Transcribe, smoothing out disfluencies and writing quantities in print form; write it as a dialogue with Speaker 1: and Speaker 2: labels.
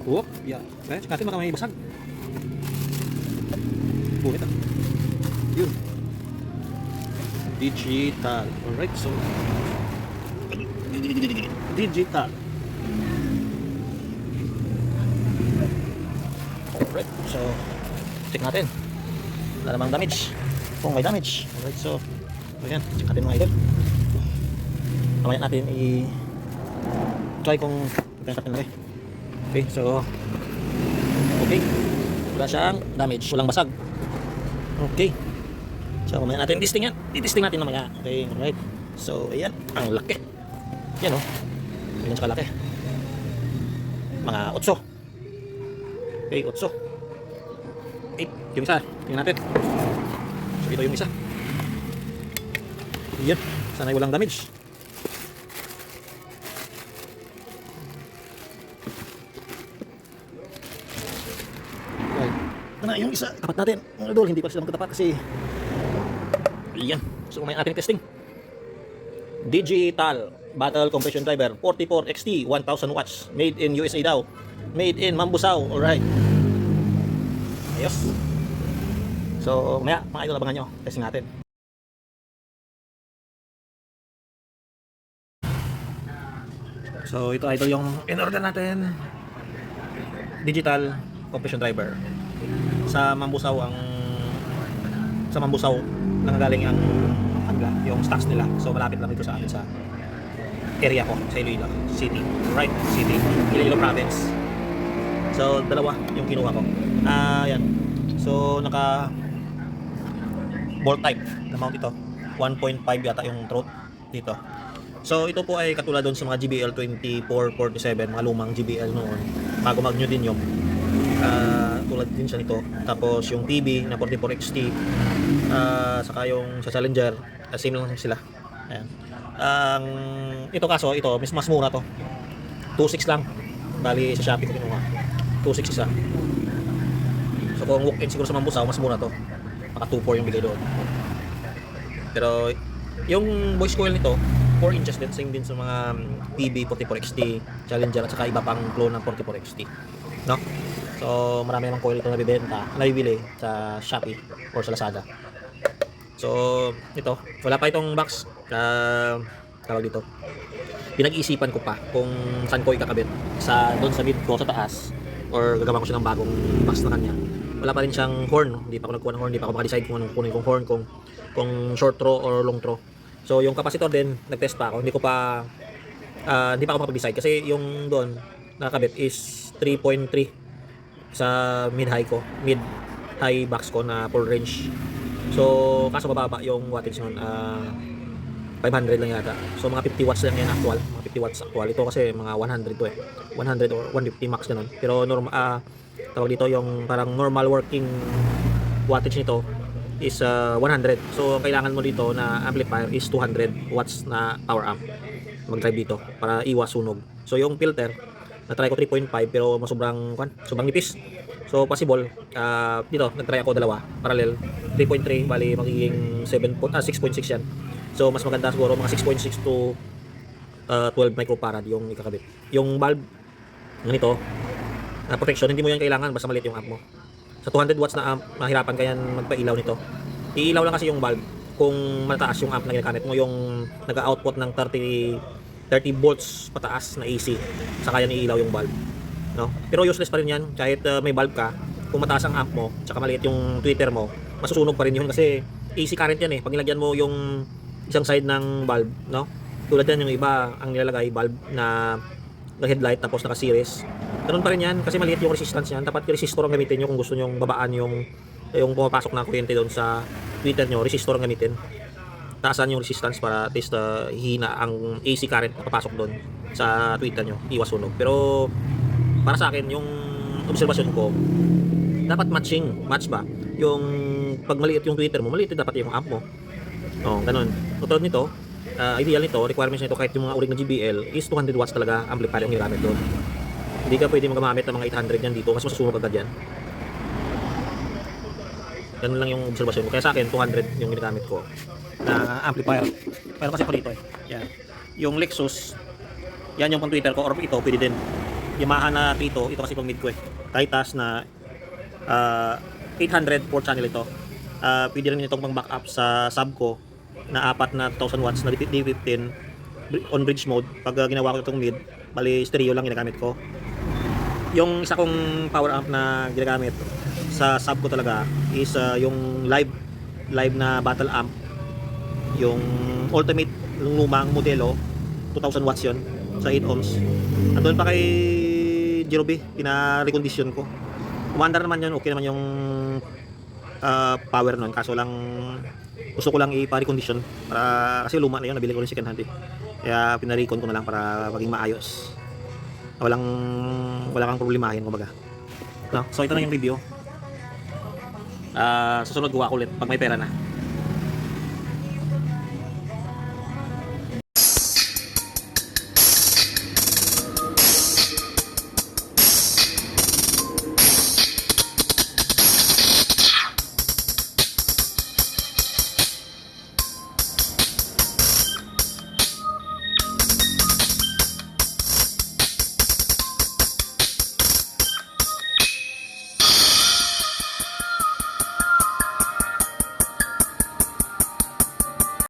Speaker 1: Oh, yeah. Kaya check natin baka may basag. Punit ah. Yun. Digital. Alright, so digital. Alright, so check natin. Wala namang damage. Kung may damage. Alright, so ayan, check natin mga idol. Mamaya natin try kung natin lagi. Okay, so okay. Wala siyang damage, walang basag. Okay. So mamaya natin testing yan. I-testing natin mamaya. Okay, alright. So ayan, ang laki. Yan oh. Ganyan siya kalaki. Mga 8. Okay, 8. 8. Yung isa, tingnan natin. So ito yung isa. Yan, sana walang damage. Okay. Ito na yung isa, tapat natin. Mga idol, hindi pa sila magkatapat kasi yan. So mamaya natin testing. Digital Battle Compression Driver 44XT 1000 watts. Made in USA daw. Made in Mambusao. Alright. Ayos. So mamaya mga idol, abangan nyo. Testing natin. So ito idol yung in-order natin. Digital Compression Driver. Sa Mambusao nanggagaling ang yung stocks nila. So malapit lang dito sa amin sa area ko, sa Iloilo City. Right, City. Iloilo Province. So dalawa yung kinuha ko. Yan. So naka bolt type na mount ito. 1.5 yata yung throat dito. So ito po ay katulad doon sa mga GBL 2447, mga lumang GBL noon bago mag new din yung tulad din siya nito. Tapos yung TB na 44XT, saka yung sa Challenger, same lang sila. Ayan. Ito kaso, ito mas mura to. 2.6 lang. Bali sa Shopee ko kinuha. 2.6 isa. So kung walk-in siguro sa Mambusao, mas mura to. Maka 2.4 yung bigay doon. Pero yung voice coil nito 4 inches din, same din sa mga TB 44XT, Challenger at saka iba pang clone ng 44XT, no? So marami namang coil ito nabibili sa Shopee or sa Lazada. So ito, wala pa itong box. Tawag dito, pinag-iisipan ko pa kung saan ko ikakabit, sa doon sa mid ko sa taas or gagawa ko siya ng bagong box na kanya. Wala pa rin siyang horn, hindi pa ako nagkuha ng horn, hindi pa ako maka-decide kung anong kunin kong horn, kung short throw or long throw. So yung capacitor din, nag-test pa ako, hindi pa ako makapag-decide kasi yung doon nakakabit is 3.3 sa mid-high ko, mid-high box ko na full range. So kaso bababa yung wattage nun, 500 lang yata. So mga 50 watts lang yan actual, mga 50 watts actual. Ito kasi mga 100 to 100 or 150 max ganun. Pero normal, tawag dito yung parang normal working wattage nito is 100. So kailangan mo dito na amplifier is 200 watts na power amp mag-drive dito para iwas sunog. So yung filter na-try ko 3.5 pero sobrang nipis. So possible dito nag-try ako dalawa parallel 3.3 bali magiging 6.6 yan. So mas maganda siguro mga 6.6 to 12 microfarad yung ikakabit. Yung bulb ganito na protection, hindi mo yan kailangan basta maliit yung amp mo. Sa 200 watts na amp, mahirapan ka yan magpailaw nito. Iilaw lang kasi yung bulb kung mataas yung amp na ginagamit mo, yung nag-output ng 30 volts pataas na AC, saka yan iilaw yung bulb, no? Pero useless pa rin yan kahit may bulb ka. Kung mataas ang amp mo saka maliit yung tweeter mo, masusunog pa rin yun kasi AC current yan pag nilagyan mo yung isang side ng bulb, no? Tulad yan yung iba ang nilalagay bulb na headlight tapos naka series. Ganun pa rin yan kasi maliit yung resistance niyan. Dapat resistor ang gamitin nyo kung gusto nyo babaan yung pumapasok na kuryente doon sa tweeter nyo. Resistor ang gamitin. Taasan yung resistance para at least hina ang AC current na papasok doon sa tweeter nyo. Iwas sunog. Pero para sa akin, yung obserbasyon ko, dapat match ba? Yung pag maliit yung tweeter mo, maliit dapat yung amp mo. Ganun. Tutulad nito, ideal nito, requirements nito kahit yung mga uring na GBL is 200 watts talaga amplifier yung ginamit doon. Hindi ka pwede magamit ng mga 800 yan dito kasi masusunog agad yan. Ganun lang yung obserbasyon ko. Kaya sa akin 200 yung ginagamit ko na amplifier. Pero kasi ko dito yan. Yung Lexus, yan yung pang Twitter ko or ito pwede din. Yamaha na Trito, ito kasi pang mid ko eh. Titas na 800 4 channel ito. Pwede rin itong pang backup sa sub ko na 4 na 1000 watts na D15 on bridge mode. Pag ginawa ko itong mid, bali stereo lang ginagamit ko. Yung isa kong power amp na ginagamit sa sub ko talaga is yung live na battle amp, yung ultimate lumang modelo, 2000 watts yun sa 8 ohms. Andun pa kay Jerobe, pina-recondition ko. Umandar naman yun, okay naman yung power nun, kaso lang gusto ko lang ipa-recondition para, kasi luma na yun, nabili ko rin second hand eh. Kaya pina-recon ko na lang para maging maayos, wala kang problemahin kumbaga, no? So ito na yung review. Susunod gawa ko ulit pag may pera na.